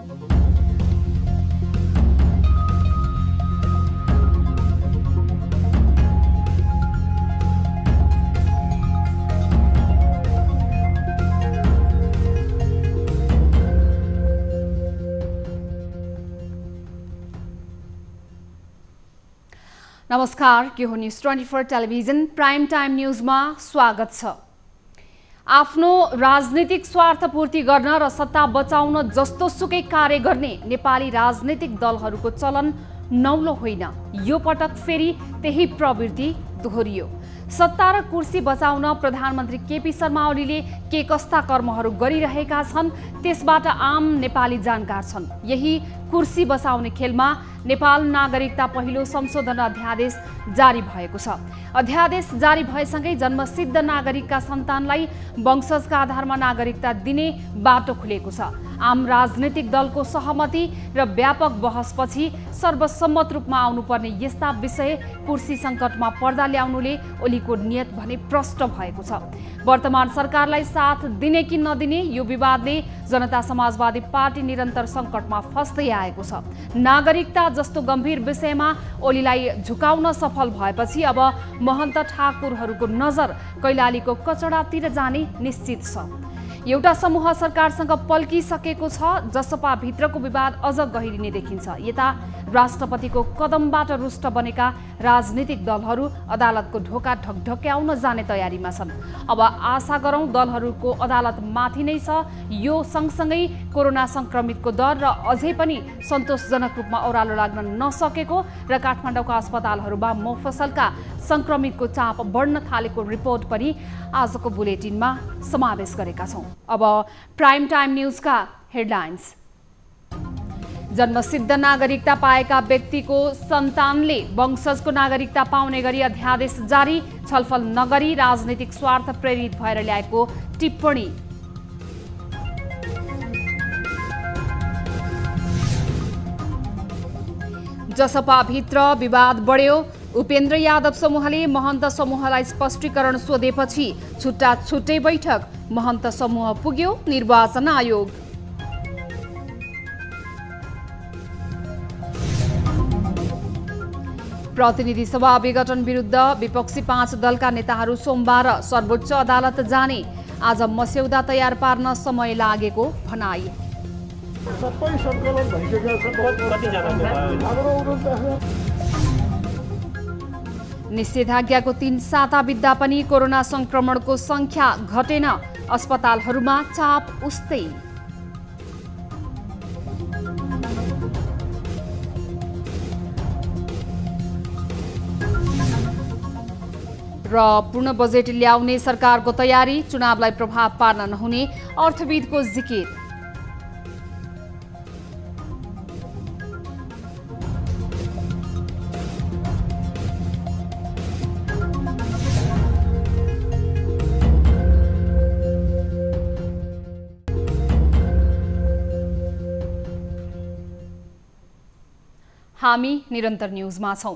नमस्कार, के हो न्यूज 24 टेलिभिजन प्राइम टाइम न्यूजमा स्वागत छ। आफ्नो राजनीतिक स्वार्थ पूर्ति गर्न र सत्ता बचाउन जस्तोसुकै कार्य गर्ने नेपाली राजनीतिक दलहरूको चलन नौलो होइन। यो पटक फेरि त्यही प्रवृत्ति दोहोरियो। सत्ता र कुर्सी बचाउन प्रधानमन्त्री केपी शर्मा ओलीले के कस्ता कर्महरू गरिरहेका छन् त्यसबाट आम नेपाली जानकार छन्। यही कुर्सी बचाउने खेलमा नेपाल नागरिकता पहिलो संशोधन अध्यादेश जारी भएको छ। अध्यादेश जारी भएसँगै जन्मसिद्ध नागरिकका सन्तानलाई वंशजका आधारमा नागरिकता दिने बाटो खुलेको छ। आम राजनीतिक दलको सहमति र व्यापक बहसपछि सर्वसम्मत रूपमा आउनुपर्ने यस्ता विषय कुर्सी सङ्कटमा पर्दा ल्याउनुले ओलीको नियत भने प्रष्ट भएको छ। वर्तमान सरकारलाई साथ दिने कि नदिने यो विवादले जनता समाजवादी पार्टी निरन्तर सङ्कटमा फस्दै आएको छ। नागरिकता जस्तो गम्भीर विषयमा ओलीलाई झुकाउन सफल भएपछि अब महन्त ठाकुरहरूको नजर कैलालीको कचडातिर जाने निश्चित छ। एउटा समूह सरकारसँग पल्किसकेको छ। जसपा भित्रको विवाद अझ गहिरिने देखिन्छ। यता राष्ट्रपतिको कदमबाट रुष्ट बनेका राजनीतिक दलहरू अदालतको ढोका ढकढक्याउन जाने तयारीमा छन्। अब आशा गरौँ दलहरूको अदालत माथि नै छ। यो सँगसँगै कोरोना संक्रमितको दर र अझै पनि सन्तोषजनक रूपमा ओह्रालो लाग्न नसकेको र काठमाडौँका अस्पतालहरूमा मफसलका संक्रमितको चाप बढ्न थालेको रिपोर्ट पनि आजको बुलेटिनमा समावेश गरेका छौँ। अब प्राइम टाइम न्यूजका हेडलाइन्स। जन्मसिद्ध नागरिकता पाएका व्यक्तिको सन्तानले वंशजको नागरिकता पाउने गरी अध्यादेश जारी। छलफल नगरी राजनीतिक स्वार्थ प्रेरित भएर ल्याएको टिप्पणी। जसपा भित्र विवाद बढ्यो। उपेन्द्र यादव समूहले महन्त समूहलाई स्पष्टीकरण सोधेपछि छुट्टा छुट्टै बैठक। महन्त समूह पुग्यो निर्वाचन आयोग। प्रतिनिधि सभा विघटन विरुद्ध विपक्षी 5 दलका नेताहरू सोमबार सर्वोच्च अदालत जाने। आज मस्यौदा तयार पार्न समय लागेको भनाई। निषेधाज्ञाको 3 साता बित्दा पनि कोरोना संक्रमणको संख्या घटेन। अस्पतालहरूमा चाप उस्तै। र पूर्ण बजेट ल्याउने सरकारको तयारी। चुनावलाई प्रभाव पार्न नहुने अर्थविदको जिकिर। हामी निरन्तर न्यूजमा छौं।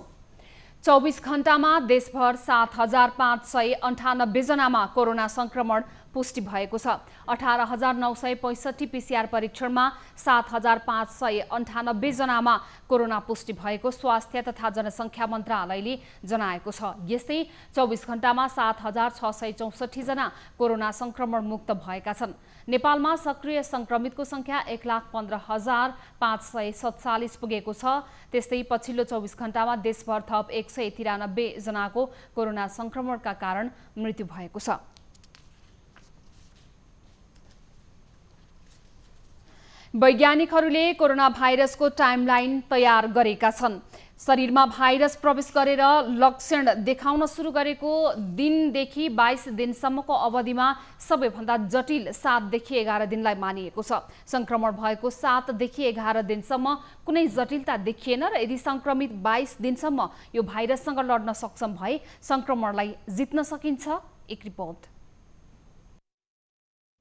24 घण्टामा देशभर 7,598 जनामा कोरोना संक्रमण पुष्टि भएको छ। 18,965 पीसीआर परीक्षणमा 7,598 जनामा कोरोना पुष्टि भएको स्वास्थ्य तथा जनसङ्ख्या मन्त्रालयले जनाएको छ। यस्तै 24 घण्टामा 7,664 जना कोरोना संक्रमण मुक्त भएका छन्। नेपालमा सक्रिय संक्रमितको संख्या 1,15,547 पुगेको छ। त्यस्तै पछिल्लो 24 घण्टामा देशभर थप 193 जनाको कोरोना संक्रमणका कारण मृत्यु भएको छ। वैज्ञानिकहरूले कोरोना भाइरसको टाइमलाइन तयार गरेका छन्। शरीरमा भाइरस प्रवेश गरेर लक्षण देखाउन सुरु गरेको दिनदेखि 22 दिनसम्मको अवधिमा सबैभन्दा जटिल 7 देखि 11 दिनलाई मानिएको छ। संक्रमण भएको 7 देखि 11 दिनसम्म कुनै जटिलता देखिएन र यदि संक्रमित 22 दिनसम्म यो भाइरससँग लड्न सक्षम भए संक्रमणलाई जित्न सकिन्छ। एक रिपोर्ट।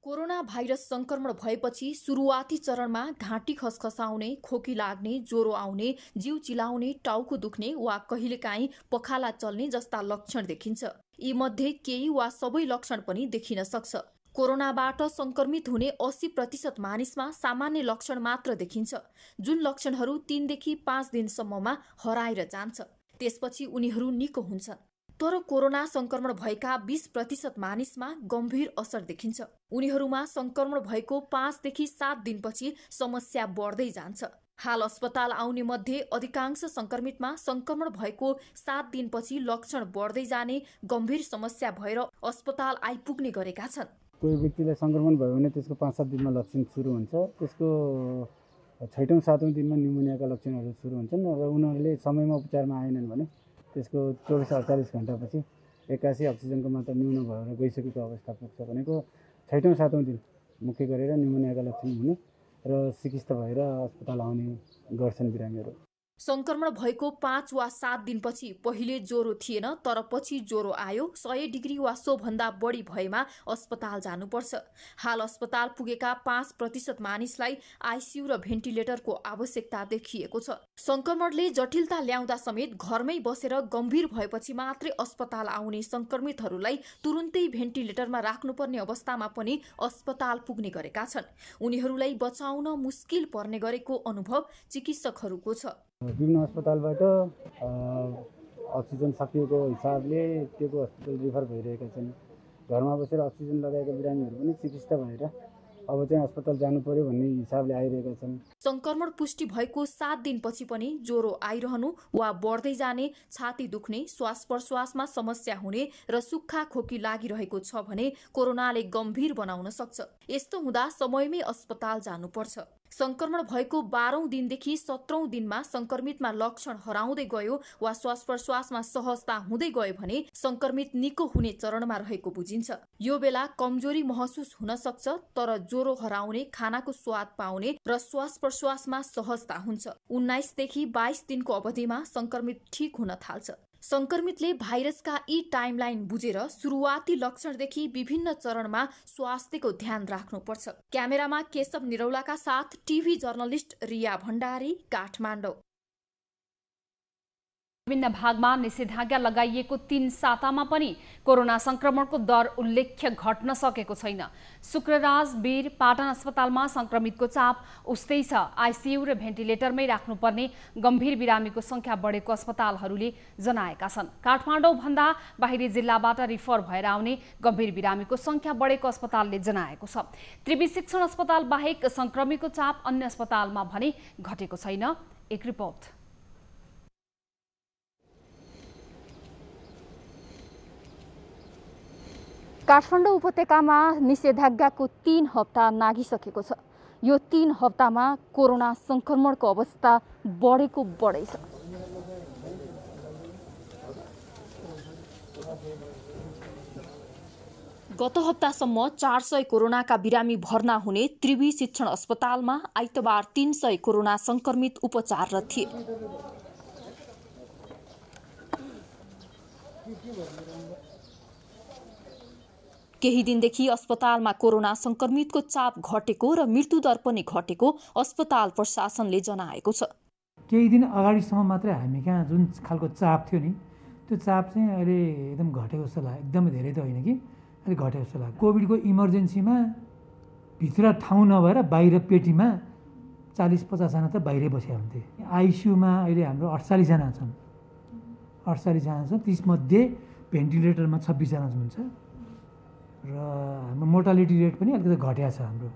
कोरोना भाइरस संक्रमण भएपछि सुरुवाती चरणमा घाँटी खसखसाउने, खोकी लाग्ने, ज्वरो आउने, जिउ चिलाउने, टाउको दुख्ने वा कहिलेकाहीँ पखाला चल्ने जस्ता लक्षण देखिन्छ। यी मध्ये केही वा सबै लक्षण पनि देखिन सक्छ। कोरोनाबाट संक्रमित हुने 80% मानिसमा सामान्य लक्षण मात्र देखिन्छ, जुन लक्षणहरू 3 देखि 5 दिनसम्ममा हराएर जान्छ। त्यसपछि उनीहरू निको हुन्छन्। तर कोरोना संक्रमण भएका 20% मानिसमा गम्भीर असर देखिन्छ। उनीहरूमा संक्रमण भएको 5 देखि 7 दिनपछि समस्या बढ्दै जान्छ। हाल अस्पताल आउने मध्ये अधिकांश संक्रमितमा संक्रमण भएको 7 दिनपछि लक्षण बढ्दै जाने गम्भीर समस्या भएर अस्पताल आइपुग्ने गरेका छन्। कोही व्यक्तिलाई संक्रमण भयो भने त्यसको 5-7 दिनमा लक्षण सुरु हुन्छ। त्यसको 6औं 7औं दिनमा न्युमोनियाका लक्षणहरू सुरु हुन्छन् र उनीहरूले समयमा उपचारमा आएनन् भने त्यसको 24-48 घण्टापछि 81 अक्सिजनको मात्रा न्यून भएर गइसकेको अवस्था पुग्छ। भनेको 6औं 7औं दिन मुख्य गरेर न्युमोनियाका लक्षण हुने र सिकिस्त भएर अस्पताल आउने गर्छन् बिरामीहरू। संक्रमण भएको 5 वा 7 दिनपछि पहिले ज्वरो थिएन, तर पछि ज्वरो आयो, 100 डिग्री वा सो भन्दा बढी भएमा अस्पताल जानुपर्छ। हाल अस्पताल पुगेका 5% मानिसलाई आइसियु र भेन्टिलेटरको आवश्यकता देखिएको छ। संक्रमणले जटिलता ल्याउँदा समेत घरमै बसेर गम्भीर भएपछि मात्रै अस्पताल आउने संक्रमितहरूलाई तुरुन्तै भेन्टिलेटरमा राख्नुपर्ने अवस्थामा पनि अस्पताल पुग्ने गरेका छन्। उनीहरूलाई बचाउन मुस्किल पर्ने गरेको अनुभव चिकित्सकहरूको छ। विभिन्न अस्पतालबाट अक्सिजन सकिएको हिसाबले त्यो हस्पिटल रिफर भइरहेका छन्। घरमा बसेर अक्सिजन लगाएका बिरामीहरू पनि चिकित्सा भएर अब चाहिँ अस्पताल जानु पर्यो भन्ने हिसाबले आइरहेका छन्। संक्रमण पुष्टि भएको 7 दिनपछि पनि ज्वरो आइरहनु वा बढ्दै जाने, छाती दुख्ने, श्वास प्रश्वासमा समस्या हुने र सुक्खा खोकी लागिरहेको छ भने कोरोनाले गम्भीर बनाउन सक्छ। यस्तो हुँदा समयमै अस्पताल जानुपर्छ। संक्रमण भएको 12औं दिनदेखि 17औं दिनमा संक्रमितमा लक्षण हराउँदै गयो वा श्वास प्रश्वासमा सहजता हुँदै गयो भने संक्रमित निको हुने चरणमा रहेको बुझिन्छ। यो बेला कमजोरी महसुस हुन सक्छ, तर ज्वरो हराउने, खानाको स्वाद पाउने र श्वास प्रश्वासमा सहजता हुन्छ। 19 देखि 22 दिनको अवधिमा संक्रमित ठीक हुन थाल्छ। संक्रमितले भाइरसका यी टाइमलाइन बुझेर सुरुवाती लक्षणदेखि विभिन्न चरणमा स्वास्थ्यको ध्यान राख्नुपर्छ। क्यामेरामा केशव निरौलाका साथ टिभी जर्नलिस्ट रिया भण्डारी, काठमाडौँ। विभिन्न भागमा निषेधाज्ञा लगाइएको 3 सातामा पनि कोरोना संक्रमणको दर उल्लेख्य घट्न सकेको छैन। शुक्रराज वीर पाटन अस्पतालमा संक्रमितको चाप उस्तै छ। आइसियु र भेन्टिलेटरमै राख्नुपर्ने गम्भीर बिरामीको संख्या बढेको अस्पतालहरूले जनाएका छन्। काठमाडौँ भन्दा बाहिरी जिल्लाबाट रिफर भएर आउने गम्भीर बिरामीको संख्या बढेको अस्पतालले जनाएको छ। त्रिवी शिक्षण अस्पताल बाहेक संक्रमितको चाप अन्य अस्पतालमा भने घटेको छैन। एक रिपोर्ट। काठमाडौँ उपत्यकामा निषेधाज्ञाको 3 हप्ता नागिसकेको छ। यो 3 हप्तामा कोरोना संक्रमणको अवस्था बढेको बढै छ। गत हप्तासम्म 400 कोरोनाका बिरामी भर्ना हुने त्रिवी शिक्षण अस्पतालमा आइतबार 300 कोरोना संक्रमित उपचाररत थिए। केही दिनदेखि अस्पतालमा कोरोना संक्रमितको चाप घटेको र मृत्युदर पनि घटेको अस्पताल प्रशासनले जनाएको छ। केही दिन अगाडिसम्म मात्रै हामी कहाँ जुन खालको चाप थियो नि, त्यो चाप चाहिँ अहिले एकदम घटेको जस्तो लाग्यो। एकदमै धेरै त होइन कि, अलिक घटेको जस्तो लाग्यो। कोभिडको इमर्जेन्सीमा भित्र ठाउँ नभएर बाहिर पेटीमा 40-50 जना त बाहिरै बसेका हुन्थे। आइसियुमा अहिले हाम्रो 48 जना छन्। 48 जना छन्, त्यसमध्ये भेन्टिलेटरमा 26 जना हुन्छ र हाम्रो मोर्टालिटी रेट पनि अलिकति घटेको छ हाम्रो।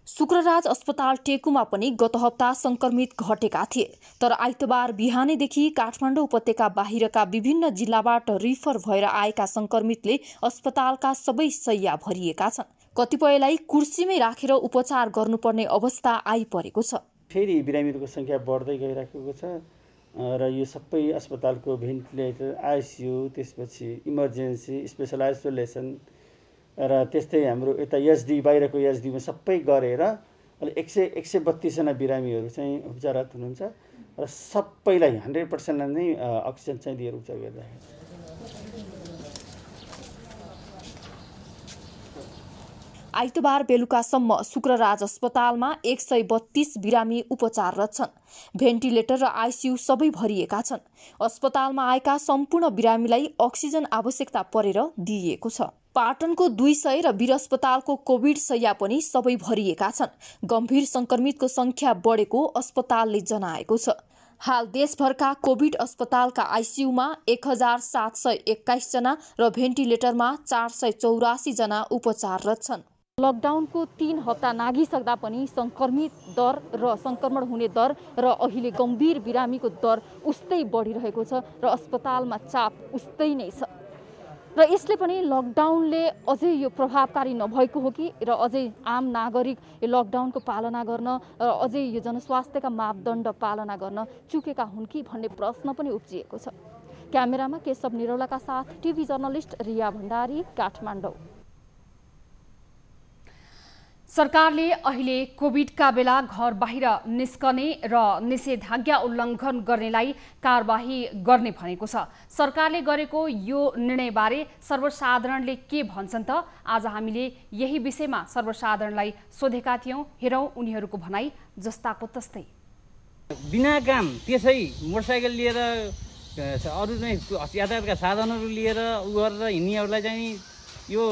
शुक्रराज अस्पताल टेकुमा पनि गत हप्ता संक्रमित घटेका थिए, तर आइतबार बिहानैदेखि काठमाडौँ उपत्यका बाहिरका विभिन्न जिल्लाबाट रिफर भएर आएका संक्रमितले अस्पतालका सबै शैय्या भरिएका छन्। कतिपयलाई कुर्सीमै राखेर उपचार गर्नुपर्ने अवस्था आइपरेको छ। फेरि बिरामीहरूको संख्या बढ्दै गइराखेको छ र यो सबै अस्पतालको भेन्टिलेटर, आइसियु, त्यसपछि इमर्जेन्सी, स्पेसल आइसोलेसन र त्यस्तै हाम्रो यता एसडी, बाहिरको एसडीमा सबै गरेर अहिले 132 जना बिरामीहरू चाहिँ उपचाररत हुनुहुन्छ र सबैलाई 100% नै अक्सिजन चाहिँ दिएर उपचार गरिरहेको छ। आइतबार बेलुकासम्म शुक्रराज अस्पतालमा 132 बिरामी उपचाररत छन्। भेन्टिलेटर र आइसियु सबै भरिएका छन्। अस्पतालमा आएका सम्पूर्ण बिरामीलाई अक्सिजन आवश्यकता परेर दिइएको छ। पाटनको 200 र वीर अस्पतालको कोभिड शैय्या पनि सबै भरिएका छन्। गम्भीर संक्रमितको संख्या बढेको अस्पतालले जनाएको छ। हाल देशभरका कोभिड अस्पतालका आइसियुमा 1721 जना र भेन्टिलेटरमा 484 जना उपचाररत छन्। लकडाउनको 3 हप्ता नागिसक्दा पनि संक्रमित दर र संक्रमण हुने दर र अहिले गम्भीर बिरामीको दर उस्तै बढिरहेको छ र अस्पतालमा चाप उस्तै नै छ। र यसले पनि लकडाउनले अझै यो प्रभावकारी नभएको हो कि र अझै आम नागरिक यो लकडाउनको पालना गर्न र अझै यो जनस्वास्थ्यका मापदण्ड पालना गर्न चुकेका हुन् कि भन्ने प्रश्न पनि उब्जिएको छ। क्यामेरामा केशव निरौलाका साथ टिभी जर्नलिस्ट रिया भण्डारी, काठमाडौँ। सरकारले अहिले कोभिडका बेला घर बाहिर निस्कने र निषेधाज्ञा उल्लङ्घन गर्नेलाई कारबाही गर्ने भनेको छ। सरकारले गरेको यो निर्णयबारे सर्वसाधारणले के भन्छन् त? आज हामीले यही विषयमा सर्वसाधारणलाई सोधेका थियौँ। हेरौँ उनीहरूको भनाइ जस्ताको तस्तै। बिना काम त्यसै मोटरसाइकल लिएर अरू चाहिँ यातायातका साधनहरू लिएर गरेर हिँड्नेहरूलाई चाहिँ यो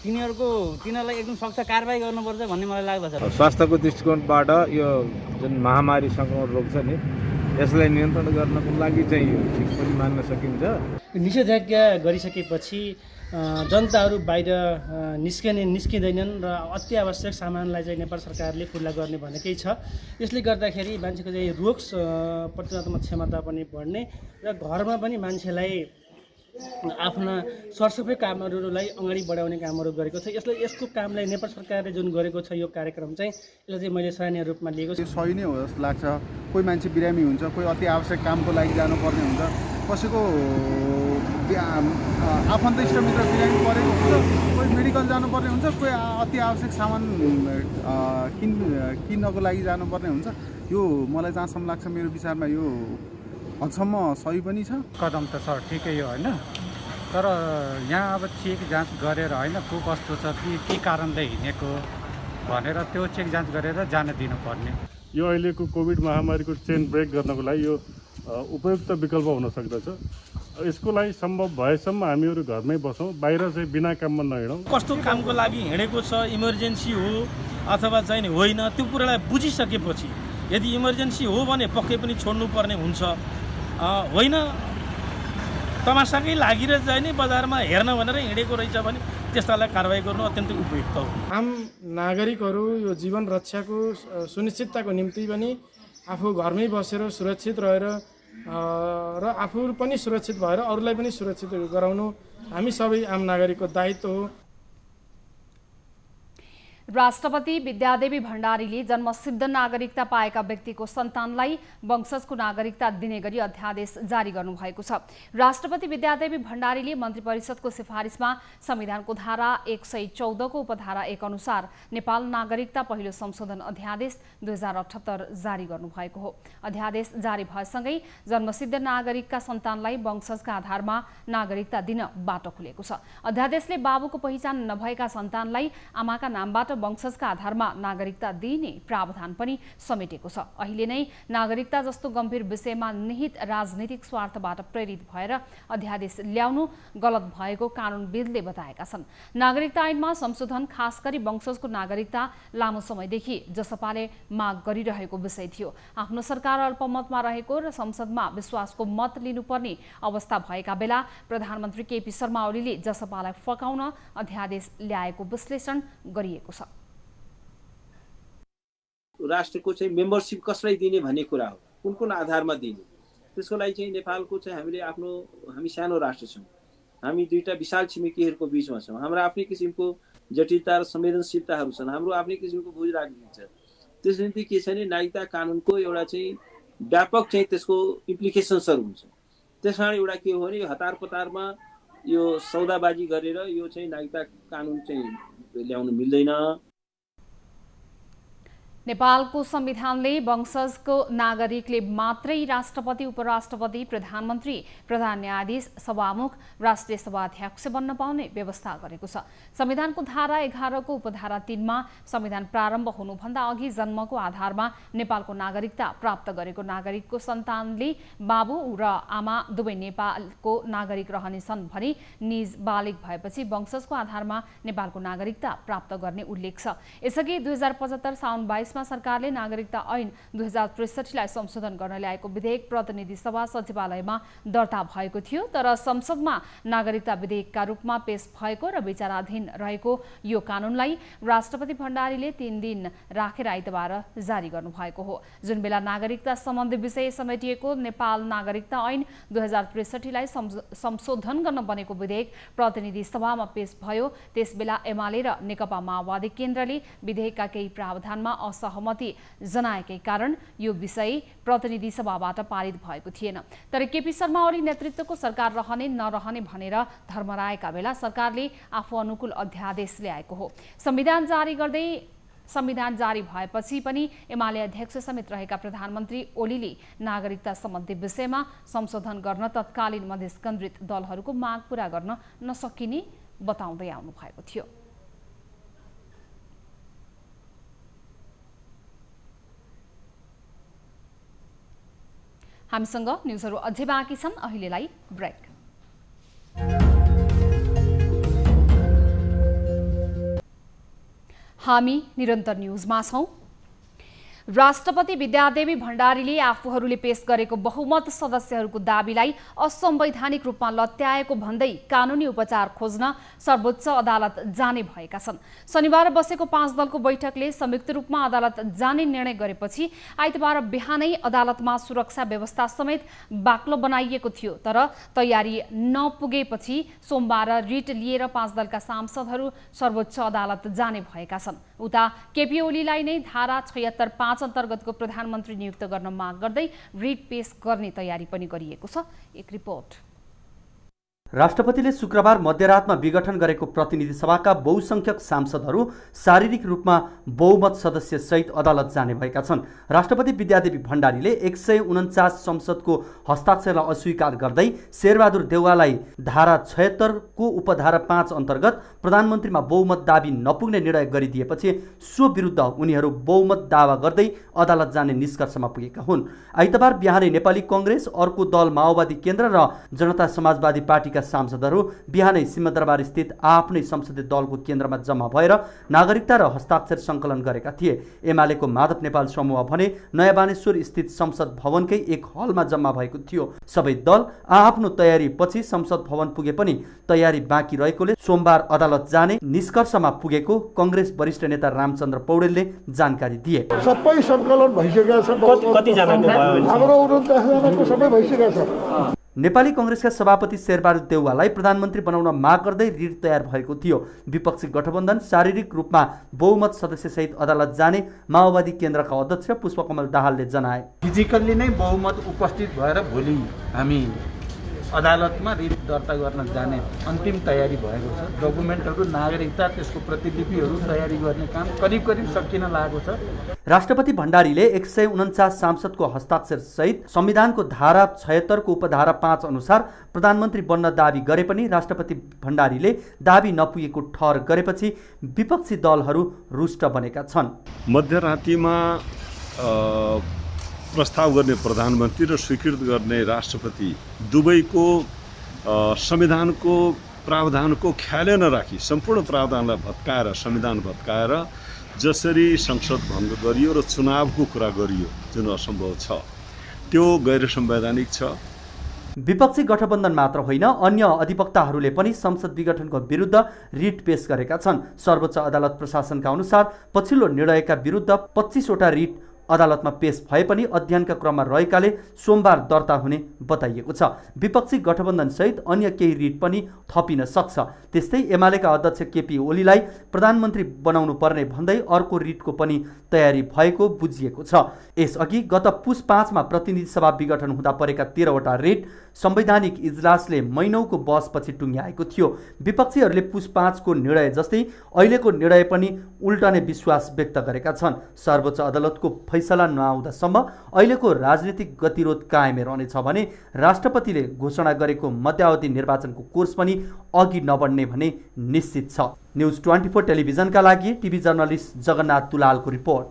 तिनीहरूलाई एकदम सख्त कारबाही गर्नुपर्छ भन्ने मलाई लाग्दछ। स्वास्थ्यको दृष्टिकोणबाट यो जुन महामारी सङ्क्रमण रोग छ नि यसलाई नियन्त्रण गर्नको लागि चाहिँ यो ठिक पनि मान्न सकिन्छ। निषेधाज्ञा गरिसकेपछि जनताहरू बाहिर निस्किँदैनन् र अति आवश्यक सामानलाई चाहिँ नेपाल सरकारले खुल्ला गर्ने भनेकै छ। यसले गर्दाखेरि मान्छेको चाहिँ रोग प्रतिरोधात्मक क्षमता पनि बढ्ने र घरमा पनि मान्छेलाई आफ्ना सरसफाइ कामहरूलाई अगाडि बढाउने कामहरू गरेको छ। यसको कामलाई नेपाल सरकारले जुन गरेको छ यो कार्यक्रम चाहिँ यसलाई चाहिँ मैले सराहनीय रूपमा लिएको छु। सही नै हो जस्तो लाग्छ। कोही मान्छे बिरामी हुन्छ, कोही अति आवश्यक कामको लागि जानुपर्ने हुन्छ, कसैको आफन्त इष्टमित्र बिरामी परेको हुन्छ, कोही मेडिकल जानुपर्ने हुन्छ, कोही अति आवश्यक सामान किन्नको लागि जानुपर्ने हुन्छ। यो मलाई जहाँसम्म लाग्छ मेरो विचारमा यो हदसम्म सही पनि छ। कदम त सर ठिकै हो होइन, तर यहाँ अब चेक जाँच गरेर होइन को कस्तो छ के कारणले हिँडेको भनेर त्यो चेक जाँच गरेर जान दिनुपर्ने। यो अहिलेको कोभिड महामारीको चेन ब्रेक गर्नको लागि यो उपयुक्त विकल्प हुन सक्दछ। यसको लागि सम्भव भएसम्म हामीहरू घरमै बसौँ, बाहिर चाहिँ बिना काममा नहिँडौँ। कस्तो कामको लागि हिँडेको छ, इमर्जेन्सी हो अथवा चाहिँ होइन, त्यो कुरालाई बुझिसकेपछि यदि इमर्जेन्सी हो भने पक्कै पनि छोड्नुपर्ने हुन्छ। होइन तमासाकै लागि चाहिँ नि बजारमा हेर्न भनेर हिँडेको रहेछ भने त्यस्तालाई कारबाही गर्नु अत्यन्तै उपयुक्त हो। आम नागरिकहरू यो जीवन रक्षाको सुनिश्चितताको निम्ति पनि आफू घरमै बसेर सुरक्षित रहेर र आफू पनि सुरक्षित भएर अरूलाई पनि सुरक्षित गराउनु हामी सबै आम नागरिकको दायित्व हो। राष्ट्रपति विद्यादेवी भण्डारीले जन्मसिद्ध नागरिकता पाएका व्यक्तिको सन्तानलाई वंशजको नागरिकता दिने गरी अध्यादेश जारी गर्नुभएको छ। राष्ट्रपति विद्यादेवी भण्डारीले मन्त्री परिषदको सिफारिसमा संविधानको धारा 114 को उपधारा 1 अनुसार नेपाल नागरिकता पहिलो संशोधन अध्यादेश 2078 जारी गर्नुभएको हो। अध्यादेश जारी भएसँगै जन्मसिद्ध नागरिकका सन्तानलाई वंशजका आधारमा नागरिकता दिन बाटो खुलेको छ। अध्यादेशले बाबुको पहिचान नभएका सन्तानलाई आमाका नामबाट वंशजका आधारमा नागरिकता दिने प्रावधान पनि समेटेको छ। अहिले नै नागरिकता जस्तो गम्भीर विषयमा निहित राजनीतिक स्वार्थबाट प्रेरित भएर अध्यादेश ल्याउनु गलत भएको कानुनविदले बताएका छन्। नागरिकता ऐनमा संशोधन खास गरी वंशजको नागरिकता लामो समयदेखि जसपाले माग गरिरहेको विषय थियो। आफ्नो सरकार अल्पमतमा रहेको र संसदमा विश्वासको मत लिनुपर्ने अवस्था भएका बेला प्रधानमन्त्री केपी शर्मा ओलीले जसपालाई फकाउन अध्यादेश ल्याएको विश्लेषण गरिएको छ। राष्ट्रको चाहिँ मेम्बरसिप कसलाई दिने भन्ने कुरा हो, कुन कुन आधारमा दिने, त्यसको लागि चाहिँ नेपालको चाहिँ हामी सानो राष्ट्र छौँ, हामी दुईटा विशाल छिमेकीहरूको बिचमा छौँ, हाम्रो आफ्नै किसिमको जटिलता र संवेदनशीलताहरू छन्, हाम्रो आफ्नै किसिमको बुझ राजनीति छ। त्यस निम्ति के छ भने नागरिकता कानुनको एउटा चाहिँ व्यापक चाहिँ त्यसको इम्प्लिकेसन्सहरू हुन्छ। त्यस कारण एउटा के हो भने यो हतार पतारमा यो सौदाबाजी गरेर यो चाहिँ नागरिकता कानुन चाहिँ ल्याउनु मिल्दैन। नेपालको संविधानले वंशजको नागरिकले मात्रै राष्ट्रपति, उपराष्ट्रपति, प्रधानमन्त्री, प्रधान न्यायाधीश, सभामुख, राष्ट्रिय सभाध्यक्ष बन्न पाउने व्यवस्था गरेको छ। संविधानको धारा 11 को उपधारा 3 मा संविधान प्रारम्भ हुनुभन्दा अघि जन्मको आधारमा नेपालको नागरिकता प्राप्त गरेको नागरिकको सन्तानले बाबु र आमा दुवै नेपालको नागरिक रहनेछन् भने निज बालिग भएपछि वंशजको आधारमा नेपालको नागरिकता प्राप्त गर्ने उल्लेख छ। यसअघि 2075 साउन 22 मा सरकारले नागरिकता ऐन 2063 लाई संशोधन गर्न ल्याएको विधेयक प्रतिनिधि सभा सचिवालयमा दर्ता भएको थियो, तर संसदमा नागरिकता विधेयकका रूपमा पेश भएको र विचाराधीन रहेको यो कानूनलाई राष्ट्रपति भण्डारीले 3 दिन राखेर आइतबार जारी गर्नुभएको हो। जुन बेला नागरिकता सम्बन्धी विषय समेटिएको नेपाल नागरिकता ऐन 2063 लाई संशोधन गर्न बनेको विधेयक प्रतिनिधि सभामा पेश भयो, त्यसबेला एमाले र नेकपा माओवादी केन्द्रले विधेयकका केही प्रावधानमा असहमति जनाएकै कारण यो विषय प्रतिनिधि सभाबाट पारित भएको थिएन। तर केपी शर्मा ओली नेतृत्वको सरकार रहने नरहने भनेर धर्मराएका बेला सरकारले आफू अनुकूल अध्यादेश ल्याएको हो। संविधान जारी भएपछि पनि एमाले अध्यक्ष समेत रहेका प्रधानमन्त्री ओलीले नागरिकता सम्बन्धी विषयमा संशोधन गर्न तत्कालीन मधेस केन्द्रित दलहरूको माग पूरा गर्न नसकिने बताउँदै आउनु भएको थियो। हामीसँग न्युजहरू अझै बाँकी छन्, अहिलेलाई ब्रेक। हामी निरन्तर न्युजमा छौं। राष्ट्रपति विद्यादेवी भण्डारीले आफूहरूले पेश गरेको बहुमत सदस्यहरूको दाबीलाई असंवैधानिक रूपमा लत्याएको भन्दै कानुनी उपचार खोज्न सर्वोच्च अदालत जाने भएका छन्। शनिबार बसेको 5 दलको बैठकले संयुक्त रूपमा अदालत जाने निर्णय गरेपछि आइतबार बिहानै अदालतमा सुरक्षा व्यवस्था समेत बाक्लो बनाइएको थियो, तर तयारी नपुगेपछि सोमबार रिट लिएर 5 दलका सांसदहरू सर्वोच्च अदालत जाने भएका छन्। उता केपी ओलीलाई नै धारा 76(5) अन्तर्गतको प्रधानमन्त्री नियुक्त गर्न माग गर्दै रिट पेश गर्ने तयारी पनि गरिएको छ। एक रिपोर्ट। राष्ट्रपतिले शुक्रबार मध्यरातमा विघटन गरेको प्रतिनिधि सभाका बहुसंख्यक सांसदहरू शारीरिक रूपमा बहुमत सदस्य सहित अदालत जाने भएका छन्। राष्ट्रपति विद्यादेवी भण्डारीले 149 संसदको हस्ताक्षरलाई अस्वीकार गर्दै शेरबहादुर देउवालाई धारा 76 को उपधारा 5 अन्तर्गत प्रधानमन्त्रीमा बहुमत दाबी नपुग्ने निर्णय गरिदिएपछि सो विरुद्ध उनीहरू बहुमत दावा गर्दै अदालत जाने निष्कर्षमा पुगेका हुन्। आइतबार बिहानै नेपाली कांग्रेस, अर्को दल माओवादी केन्द्र र जनता समाजवादी पार्टीका सांसदहरू बिहानै सिंहदरबार स्थित आफ्नै संसदीय दलको केन्द्रमा जम्मा भएर नागरिकता र हस्ताक्षर सङ्कलन गरेका थिए। एमालेको माधव नेपाल समूह भने नयाँ बानेश्वर स्थित संसद भवनकै एक हलमा जम्मा भएको थियो। सबै दल आफ्नो तयारी पछि संसद भवन पुगे पनि तयारी बाँकी रहेकोले सोमबार अदालत जाने निष्कर्षमा पुगेको कांग्रेस वरिष्ठ नेता रामचन्द्र पौडेलले जानकारी दिए। सबै सङ्कलन भइसकेको छ, कति जनाको भयो? हाम्रो 49 जनाको सबै भइसकेको छ। नेपाली कांग्रेसका सभापति शेरबहादुर देउवालाई प्रधानमन्त्री बनाउन माग गर्दै रिट तयार भएको थियो। विपक्षी गठबन्धन शारीरिक रूपमा बहुमत सदस्यसहित अदालत जाने माओवादी केन्द्रका अध्यक्ष पुष्पकमल दाहालले जनाए। फिजिकल्ली नै बहुमत उपस्थित भएर भोलि हामी अदालतमा रिट दर्ता गर्न जाने अन्तिम तयारी भएको छ। डकुमेन्टहरू, नागरिकता, त्यसको प्रतिलिपिहरू तयारी गर्ने काम करिब सकिन लागेको छ। राष्ट्रपति भण्डारीले 149 सांसदको हस्ताक्षर सहित संविधानको धारा 76 को उपधारा 5 अनुसार प्रधानमन्त्री बन्न दाबी गरे पनि राष्ट्रपति भण्डारीले दाबी नपुगेको ठहर गरेपछि विपक्षी दलहरू रुष्ट बनेका छन्। मध्यरातिमा प्रस्ताव गर्ने प्रधानमन्त्री र स्वीकृत गर्ने राष्ट्रपति दुवैको संविधानको प्रावधानको ख्याल नराखी सम्पूर्ण प्रावधानलाई भत्काएर, संविधान भत्काएर जसरी संसद भङ्ग गरियो र चुनावको कुरा गरियो, जुन असम्भव छ, त्यो गैर संवैधानिक छ। विपक्षी गठबन्धन मात्र होइन, अन्य अधिवक्ताहरूले पनि संसद विघटनको विरुद्ध रिट पेश गरेका छन्। सर्वोच्च अदालत प्रशासनका अनुसार पछिल्लो निर्णयका विरुद्ध 25 वटा रिट अदालतमा पेश भए पनि अध्ययनका क्रममा रहेकाले सोमबार दर्ता हुने बताइएको छ। विपक्षी गठबन्धनसहित अन्य केही रिट पनि थपिन सक्छ। त्यस्तै एमालेका अध्यक्ष केपी ओलीलाई प्रधानमन्त्री बनाउनु पर्ने भन्दै अर्को रिटको पनि तयारी भएको बुझिएको छ। यसअघि गत पुस 5 मा प्रतिनिधि सभा विघटन हुँदा परेका 13 वटा रिट संवैधानिक इजलासले महिनौको बहसपछि टुङ्ग्याएको थियो। विपक्षीहरूले पुस 5 को निर्णय जस्तै अहिलेको निर्णय पनि उल्टने विश्वास व्यक्त गरेका छन्। सर्वोच्च अदालतको फैसला नआउँदासम्म अहिलेको राजनीतिक गतिरोध कायमै रहनेछ भने राष्ट्रपतिले घोषणा गरेको मध्यावधि निर्वाचनको कोर्स पनि अघि नबढ्ने भने निश्चित छ। न्युज 24 टेलिभिजनका लागि टिभी जर्नलिस्ट जगन्नाथ दुलालको रिपोर्ट।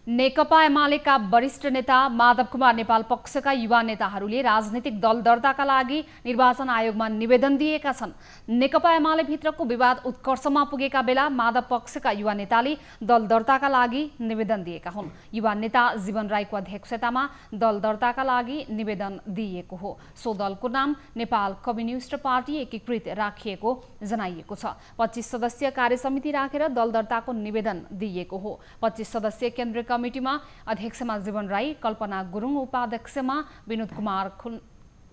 नेकपा एमालेका वरिष्ठ नेता माधव कुमार नेपाल पक्षका युवा नेताहरूले राजनीतिक दल दर्ताका लागि निर्वाचन आयोगमा निवेदन दिएका छन्। नेकपा एमाले भित्रको विवाद उत्कर्षमा पुगेका बेला माधव पक्षका युवा नेताले दल दर्ताका लागि निवेदन दिएका हुन्। युवा नेता जीवन राईको अध्यक्षतामा दल दर्ताका लागि निवेदन दिइएको हो। सो दलको नाम नेपाल कम्युनिस्ट पार्टी एकीकृत राखिएको जनाइएको छ। 25 सदस्यीय कार्यसमिति राखेर दल दर्ताको निवेदन दिइएको हो। 25 सदस्यीय केन्द्रीय कमिटीमा अध्यक्षमा जीवन राई, कल्पना गुरुङ, उपाध्यक्षमा विनोद कुमार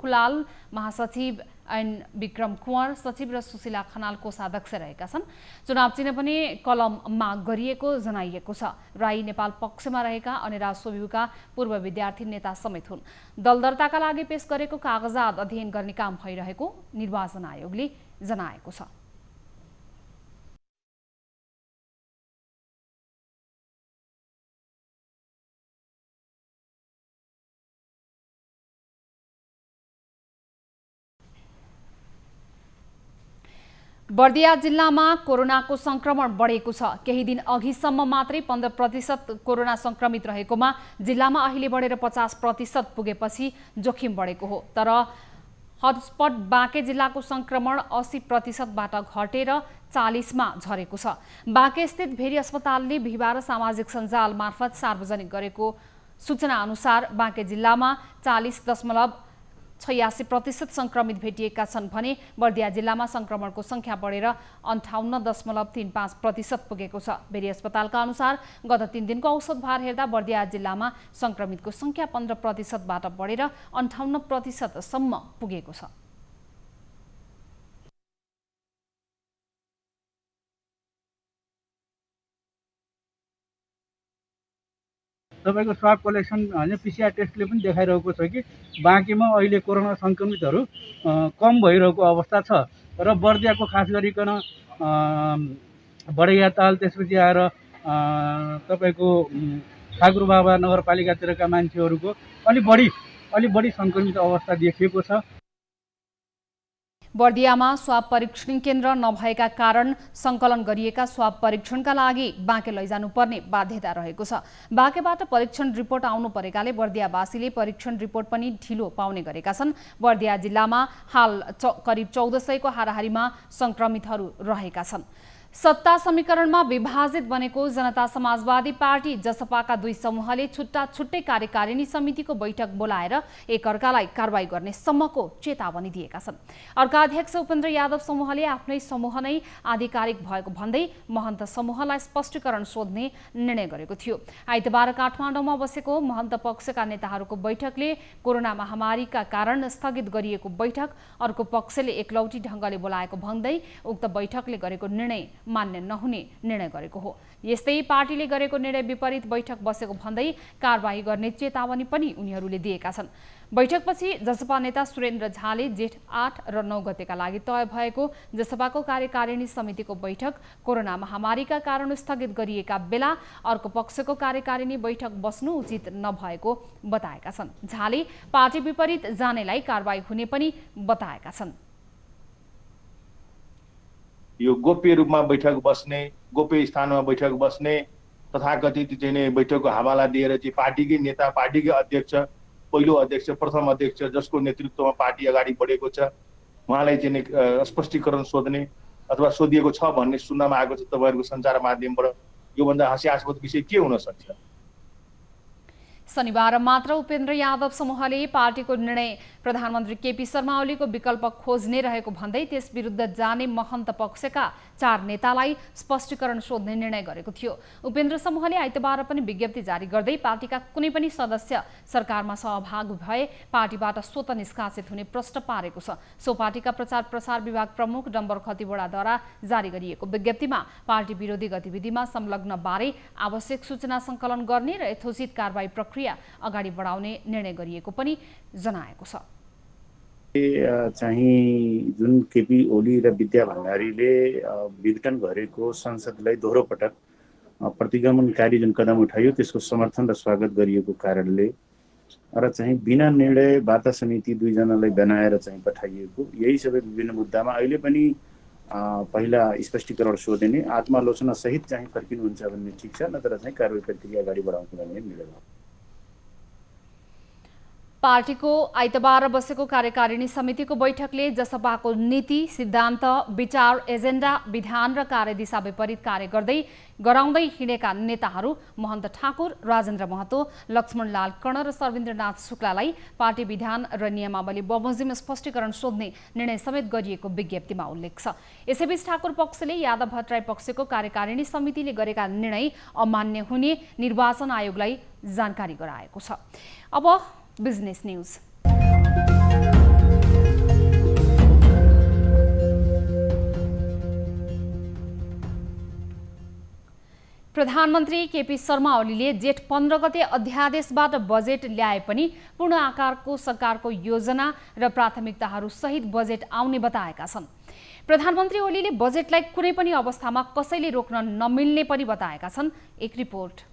खुलाल, महासचिव एन विक्रम कुँवर, सचिव र सुशीला खनाल कोषाध्यक्ष रहेका छन्। चुनाव चिन्ह पनि कलम माग गरिएको जनाइएको छ। राई नेपाल पक्षमा रहेका अनिरा सोभिउका पूर्व विद्यार्थी नेता समेत हुन्। दल दर्ताका लागि पेश गरेको कागजात अध्ययन गर्ने काम भइरहेको निर्वाचन आयोगले जनाएको छ। बर्दिया जिल्लामा कोरोनाको संक्रमण बढेको छ। केही दिन अघिसम्म मात्रै 15% कोरोना संक्रमित रहेकोमा जिल्लामा अहिले बढेर 50% पुगेपछि जोखिम बढेको हो। तर हटस्पट बाँके जिल्लाको संक्रमण 80% बाट घटेर 40 मा झरेको छ। बाँके स्थित भेरी अस्पतालले बिहिबार सामाजिक सञ्जाल मार्फत सार्वजनिक गरेको सूचना अनुसार बाँके जिल्लामा 40.86% संक्रमित भेटिएका छन् भने बर्दिया जिल्लामा संक्रमणको संख्या बढेर 58.35% पुगेको छ। भेरी अस्पतालका अनुसार गत 3 दिनको औसत भार हेर्दा बर्दिया जिल्लामा संक्रमितको संख्या 15% बाट बढेर 58% सम्म पुगेको छ। तपाईको स्वाब कलेक्सन हैन पीसीआर टेस्टले पनि देखाइरहेको छ कि बाँकीमा अहिले कोरोना संक्रमितहरू कम भइरहेको अवस्था छ र बर्दियाको खास गरिकन बढैया ताल त्यसपछि आएर तपाईको ठाकुरबाबा नगरपालिकातिरका मान्छेहरूको अलि बढी संक्रमित अवस्था देखिएको छ। बर्दियामा स्वाब परीक्षण केन्द्र नभएका कारण संकलन गरिएका स्वाब परीक्षणका लागि बाँके लैजानुपर्ने बाध्यता रहेको छ। बाँकेबाट परीक्षण रिपोर्ट आउनु परेकाले बर्दियावासीले परीक्षण रिपोर्ट पनि ढिलो पाउने गरेका छन्। बर्दिया जिल्लामा हाल करिब 1400 को हाराहारीमा संक्रमितहरू रहेका छन्। सत्ता समीकरणमा विभाजित बनेको जनता समाजवादी पार्टी जसपाका 2 समूहले छुट्टा छुट्टै कार्यकारिणी समितिको बैठक बोलाएर एकअर्कालाई कारबाही गर्ने सम्मको चेतावनी दिएका छन्। अर्का अध्यक्ष उपेन्द्र यादव समूहले आफ्नै समूह नै आधिकारिक भएको भन्दै महन्त समूहलाई स्पष्टीकरण सोध्ने निर्णय गरेको थियो। आइतबार काठमाडौँमा बसेको महन्त पक्षका नेताहरूको बैठकले कोरोना महामारीका कारण स्थगित गरिएको बैठक अर्को पक्षले एकलौटी ढङ्गले बोलाएको भन्दै उक्त बैठकले गरेको निर्णय मान्य नहुने निर्णय गरेको हो। यस्तै पार्टीले गरेको निर्णय विपरीत बैठक बसेको भन्दै कारबाही गर्ने चेतावनी पनि उनीहरूले दिएका छन्। बैठकपछि जसपा नेता सुरेन्द्र झाले जेठ 8 र 9 गतेका लागि तय भएको जसपाको कार्यकारिणी समितिको बैठक कोरोना महामारीका कारण स्थगित गरिएका बेला अर्को पक्षको कार्यकारिणी बैठक बस्नु उचित नभएको बताएका छन्। झाले पार्टी विपरीत जानेलाई कारबाही हुने पनि बताएका छन्। यो गोप्य रूपमा बैठक बस्ने, गोप्य स्थानमा बैठक बस्ने, तथाकथित चाहिँ बैठकको हवाला दिएर चाहिँ पार्टीकै नेता, पार्टीकै अध्यक्ष, पहिलो अध्यक्ष, प्रथम अध्यक्ष जसको नेतृत्वमा पार्टी अगाडि बढेको छ उहाँलाई चाहिँ स्पष्टीकरण सोध्ने अथवा सोधिएको छ भन्ने सुन्नमा आएको छ तपाईँहरूको सञ्चार माध्यमबाट। योभन्दा हास्यास्पद विषय के हुन सक्छ? शनिबार मात्र उपेन्द्र यादव समूहले पार्टीको निर्णय प्रधानमन्त्री केपी शर्मा ओलीको विकल्प खोज्ने रहेको भन्दै त्यस विरुद्ध जाने महन्त पक्षका 4 नेतालाई स्पष्टीकरण सोध्ने निर्णय गरेको थियो। उपेन्द्र समूहले आइतबार पनि विज्ञप्ति जारी गर्दै पार्टीका कुनै पनि सदस्य सरकारमा सहभागी भए पार्टीबाट स्वतः निष्कासित हुने प्रश्न पारेको छ। सो पार्टीका प्रचार प्रसार विभाग प्रमुख डम्बर खतिवड़ाद्वारा जारी गरिएको विज्ञप्तिमा पार्टी विरोधी गतिविधिमा संलग्न बारे आवश्यक सूचना सङ्कलन गर्ने र यथोचित कारबाही प्रक्रिया अगाडि बढाउने निर्णय गरिएको पनि जनाएको छ। चाहिँ जुन केपी ओली र विद्या भण्डारीले विघटन गरेको संसदलाई दोहोरो पटक प्रतिगमनकारी जुन कदम उठायो त्यसको समर्थन र स्वागत गरिएको कारणले र चाहिँ बिना निर्णय वार्ता समिति 2 जनालाई बनाएर चाहिँ पठाइएको यही सबै विभिन्न मुद्दामा अहिले पनि पहिला स्पष्टीकरण सोधिने आत्मालोचना सहित चाहिँ फर्किनुहुन्छ भन्ने ठिक छ, नत्र चाहिँ कारबाही प्रक्रिया अगाडि बढाउनु भन्ने निर्णय भयो। पार्टीको आइतबार बसेको कार्यकारिणी समितिको बैठकले जसपाको नीति, सिद्धान्त, विचार, एजेन्डा, विधान र कार्यदिशा विपरीत कार्य गराउँदै हिँडेका नेताहरू महन्त ठाकुर, राजेन्द्र महतो, लक्ष्मणलाल कर्ण र सर्वेन्द्रनाथ शुक्लालाई पार्टी विधान र नियमावली बमोजिम स्पष्टीकरण सोध्ने निर्णय समेत गरिएको विज्ञप्तिमा उल्लेख छ। यसैबीच ठाकुर पक्षले यादव भट्टराई पक्षको कार्यकारिणी समितिले गरेका निर्णय अमान्य हुने निर्वाचन आयोगलाई जानकारी गराएको छ। अब बिजनेस न्यूज। प्रधानमन्त्री केपी शर्मा ओलीले जेठ 15 गते अध्यादेशबाट बजेट ल्याए पनि पूर्ण आकारको सरकारको योजना र प्राथमिकताहरू सहित बजेट आउने बताएका छन्। प्रधानमन्त्री ओलीले बजेटलाई कुनै पनि अवस्थामा कसैले रोक्न नमिल्ने पनि बताएका छन्। एक रिपोर्ट।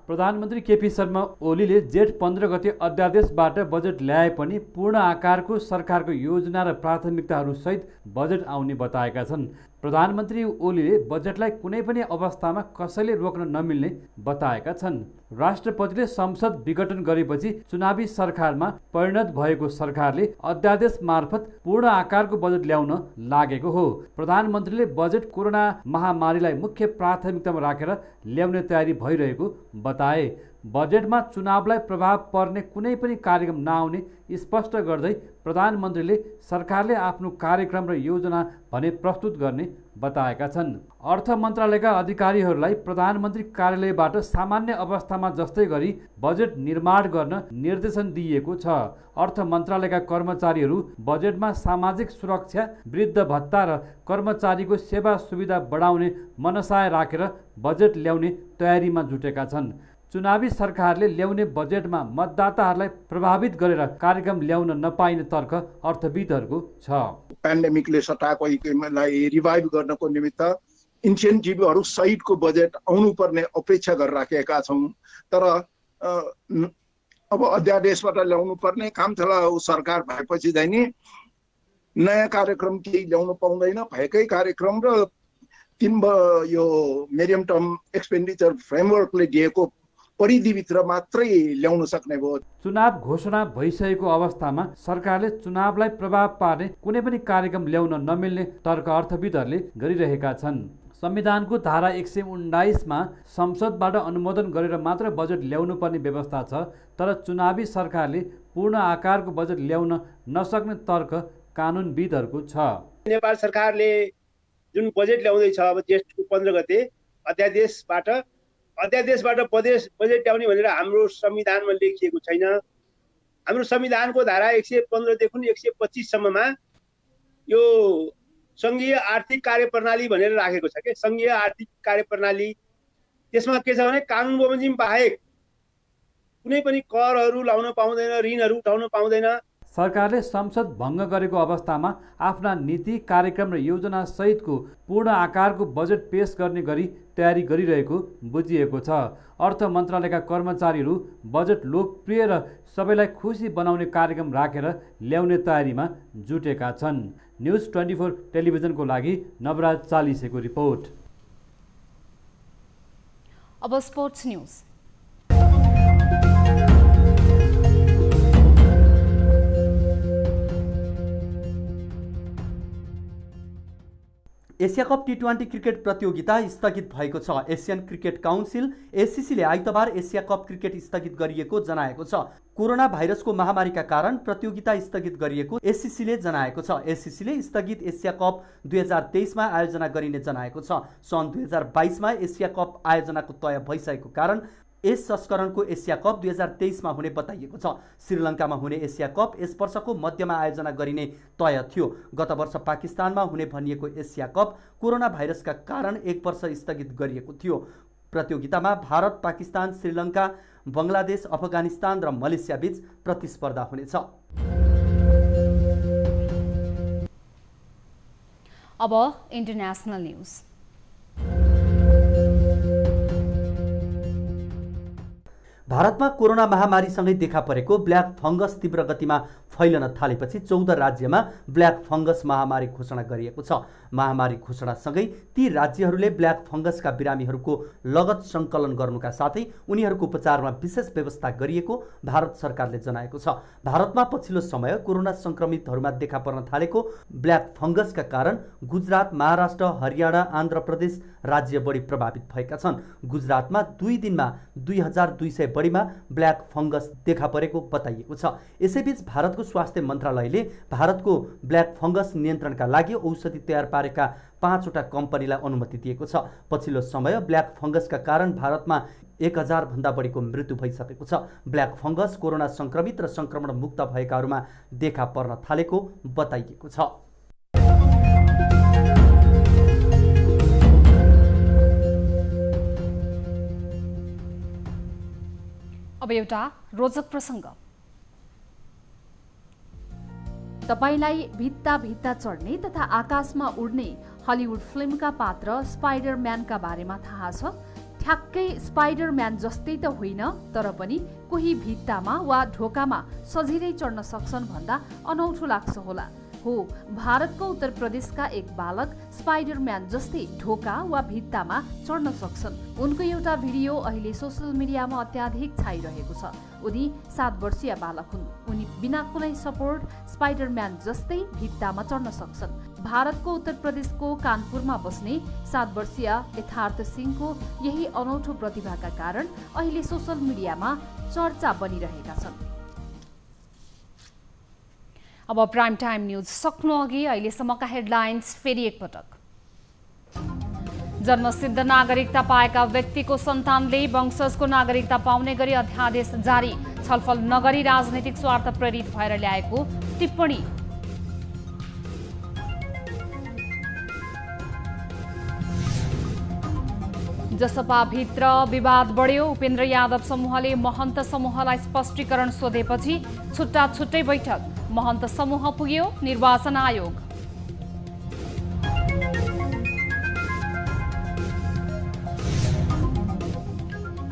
प्रधानमन्त्री केपी शर्मा ओलीले जेठ 15 गते अध्यादेशबाट बजेट ल्याए पनि पूर्ण आकारको सरकारको योजना र प्राथमिकताहरू सहित बजेट आउने बताएका छन्। प्रधानमन्त्री ओलीले बजेटलाई कुनै पनि अवस्थामा कसैले रोक्न नमिल्ने बताएका छन्। राष्ट्रपतिले संसद विघटन गरेपछि चुनावी सरकारमा परिणत भएको सरकारले अध्यादेश मार्फत पूर्ण आकारको बजेट ल्याउन लागेको हो। प्रधानमन्त्रीले बजेट कोरोना महामारीलाई मुख्य प्राथमिकतामा राखेर ल्याउने तयारी भइरहेको बताए। बजेटमा चुनावलाई प्रभाव पर्ने कुनै पनि कार्यक्रम नआउने स्पष्ट गर्दै प्रधानमन्त्रीले सरकारले आफ्नो कार्यक्रम र योजना भने प्रस्तुत गर्ने बताएका छन्। अर्थ मन्त्रालयका अधिकारीहरूलाई प्रधानमन्त्री कार्यालयबाट सामान्य अवस्थामा जस्तै गरी बजेट निर्माण गर्न निर्देशन दिइएको छ। अर्थ मन्त्रालयका कर्मचारीहरू बजेटमा सामाजिक सुरक्षा, वृद्ध भत्ता र कर्मचारीको सेवा सुविधा बढाउने मनसाय राखेर बजेट ल्याउने तयारीमा जुटेका छन्। चुनावी सरकारले ल्याउने बजेटमा मतदाताहरूलाई प्रभावित गरेर कार्यक्रम ल्याउन नपाइने तर्क अर्थविदहरूको छ। पेन्डेमिकले सताएको इकोनोमीलाई रिभाइभ गर्नको निमित्त इन्सेन्टिभहरू सहितको बजेट आउनुपर्ने अपेक्षा गरिराखेका छौँ। तर अब अध्यादेशबाट ल्याउनु पर्ने काम सरकार भएपछि चाहिँ नि नयाँ कार्यक्रम केही ल्याउनु पाउँदैन। भएकै कार्यक्रम र यो मिडियम टर्म एक्सपेन्डिचर फ्रेमवर्कले दिएको परिधिभित्र मात्रै ल्याउन सक्ने भयो। चुनाव घोषणा भइसकेको अवस्थामा सरकारले चुनावलाई प्रभाव पार्ने कुनै पनि कार्यक्रम ल्याउन नमिल्ने तर्क अर्थविदहरूले गरिरहेका छन्। संविधानको धारा 119मा संसदबाट अनुमोदन गरेर मात्र बजेट ल्याउनु पर्ने व्यवस्था छ। तर चुनावी सरकारले पूर्ण आकारको बजेट ल्याउन नसक्ने तर्क कानुनविदहरूको छ। नेपाल सरकारले जुन बजेट ल्याउँदैछ अब जेठ 15 गते अध्यादेशबाट बजेट ल्याउने भनेर हाम्रो संविधानमा लेखिएको छैन। हाम्रो संविधानको धारा 115 देखि 125 सम्ममा यो संघीय आर्थिक कार्यप्रणाली भनेर राखेको छ के संघीय आर्थिक कार्यप्रणाली। त्यसमा के छ भने कानुन बमोजिम बाहेक कुनै पनि करहरू लाउन पाउँदैन, ऋणहरू उठाउन पाउँदैन। सरकारले संसद भङ्ग गरेको अवस्थामा आफ्ना नीति, कार्यक्रम र योजना सहितको पूर्ण आकारको बजेट पेश गर्ने गरी तयारी गरिरहेको बुझिएको छ। अर्थ मन्त्रालयका कर्मचारीहरू बजेट लोकप्रिय र सबैलाई खुसी बनाउने कार्यक्रम राखेर ल्याउने तयारीमा जुटेका छन्। न्युज 24 टेलिभिजनको लागि नवराज चालिसेको रिपोर्ट। अब स्पोर्ट्स न्युज। एसिया कप टी20 क्रिकेट प्रतियोगिता स्थगित भएको छ। एसियन क्रिकेट काउन्सिल एसिसीले आइतबार एसिया कप क्रिकेट स्थगित गरिएको जनाएको छ। कोरोना भाइरसको महामारीका कारण प्रतियोगिता स्थगित गरिएको एसिसीले जनाएको छ। एसिसीले स्थगित एसिया कप 2023 मा आयोजना गरिने जनाएको छ। सन् 2022 मा एसिया कप आयोजनाको तय भइसकेको कारण यस संस्करणको एसिया कप 2023 मा हुने बताइएको छ। श्रीलङ्कामा हुने एसिया कप यस वर्षको मध्यमा आयोजना गरिने तय थियो। गत वर्ष पाकिस्तानमा हुने भनिएको एसिया कप कोरोना भाइरसका कारण 1 वर्ष स्थगित गरिएको थियो। प्रतियोगितामा भारत, पाकिस्तान, श्रीलङ्का, बङ्गलादेश, अफगानिस्तान र मलेसिया बीच प्रतिस्पर्धा हुनेछ। अब इन्टरनेशनल न्यूज। भारतमा कोरोना महामारीसँगै देखा परेको ब्ल्याक फंगस तीव्र गतिमा फैलन थालेपछि 14 राज्यमा ब्ल्याक फंगस महामारी घोषणा गरिएको छ। महामारी घोषणासँगै ती राज्यहरूले ब्ल्याक फंगसका बिरामीहरूको लगत सङ्कलन गर्नुका साथै उनीहरूको उपचारमा विशेष व्यवस्था गरिएको भारत सरकारले जनाएको छ। भारतमा पछिल्लो समय कोरोना संक्रमितहरूमा देखा पर्न थालेको ब्ल्याक फंगसका कारण गुजरात, महाराष्ट्र, हरियाणा, आन्ध्र प्रदेश राज्य बढी प्रभावित भएका छन्। गुजरातमा 2 दिनमा 2200 बढीमा ब्ल्याक फंगस देखा परेको बताइएको छ। यसैबीच भारतको स्वास्थ्य मन्त्रालयले भारतको ब्ल्याक फंगस नियन्त्रणका लागि औषधि तयार पारेका 5 वटा कम्पनीलाई अनुमति दिएको छ। पछिल्लो समय ब्ल्याक फंगसका कारण भारतमा 1000 भन्दा बढीको मृत्यु भइसकेको छ। ब्ल्याक फंगस कोरोना संक्रमित र संक्रमण मुक्त भएकाहरूमा देखा पर्न थालेको बताइएको छ। अब एउटा रोचक प्रसङ्ग। तपाईलाई भित्ता भित्ता चढ्ने तथा आकाशमा उड्ने हलिउड फिल्मका पात्र स्पाइडरम्यानका बारेमा थाहा छ? ठ्याक्कै स्पाइडरम्यान जस्तै त होइन, तर पनि कोही भित्तामा वा ढोकामा सजिलै चढ्न सक्छन् भन्दा अनौठो लाग्छ होला। हो, भारतको उत्तर प्रदेशका एक बालक स्पाइडरम्यान जस्तै ढोका वा भित्तामा चढ्न सक्छन्। उनको एउटा भिडियो अहिले सोशल मिडियामा अत्याधिक छाइरहेको छ। उनी 7 वर्षीय बालक हुन्। उनी बिना कुनै सपोर्ट स्पाइडरम्यान जस्तै भित्तामा चढ्न सक्छन्। भारतको उत्तर प्रदेशको कानपुरमा बस्ने 7 वर्षीय यथार्थ सिंहको यही अनौठो प्रतिभाका कारण अहिले सोशल मिडियामा चर्चा बनिरहेका छन्। अब प्राइम टाइम न्यूज सक्नु अघि अहिलेसम्मका हेडलाइन्स फेरि एकपटक। जन्मसिद्ध नागरिकता पाएका व्यक्तिको सन्तानले वंशजको नागरिकता पाउने गरी अध्यादेश जारी। छलफल नगरी राजनीतिक स्वार्थ प्रेरित भएर ल्याएको टिप्पणी। जसपाभित्र विवाद बढ्यो। उपेन्द्र यादव समूहले महन्त समूहलाई स्पष्टीकरण सोधेपछि छुट्टा छुट्टै बैठक। महन्त समूह पुग्यो निर्वाचन आयोग।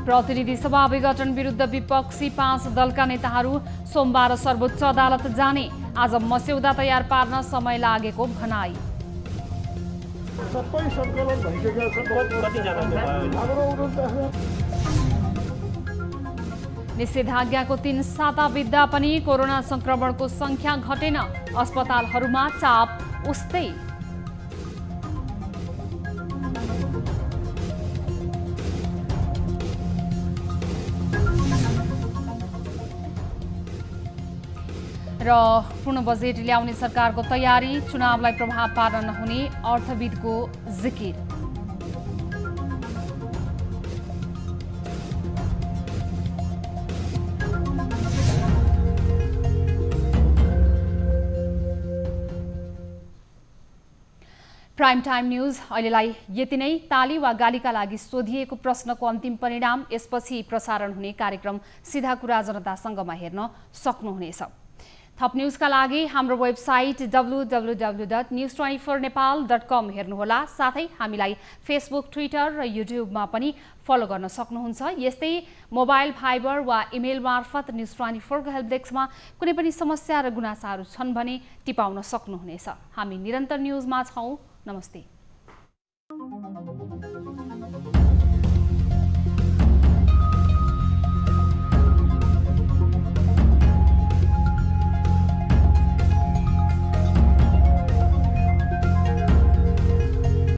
प्रतिनिधि सभा विघटन विरुद्ध विपक्षी 5 दलका नेताहरू सोमबार सर्वोच्च अदालत जाने। आज मस्यौदा तयार पार्न समय लागेको भनाई। निषेधाज्ञाको 3 साता बित्दा पनि कोरोना संक्रमणको संख्या घटेन। अस्पतालहरूमा चाप उस्तै। र पूर्ण बजेट ल्याउने सरकारको तयारी। चुनावलाई प्रभाव पार्न नहुने अर्थविदको जिकिर। प्राइम टाइम न्यूज अहिलेलाई यति नै। ताली वा गालीका लागि सोधिएको प्रश्नको अन्तिम परिणाम यसपछि प्रसारण हुने कार्यक्रम सीधा कुरा जनतासँगमा हेर्न सक्नुहुनेछ। थप न्यूजका लागि हाम्रो वेबसाइट www.news24nepal.com हेर्नुहोला। साथै हामीलाई फेसबुक, ट्विटर र युट्युबमा पनि फलो गर्न सक्नुहुन्छ। यस्तै मोबाइल, फाइबर वा इमेल मार्फत न्यूज24 को हेल्प डेस्कमा कुनै पनि समस्या र गुनासाहरू छन् भने टिपाउन सक्नुहुनेछ। हामी निरन्तर न्यूजमा छौं। नमस्ते।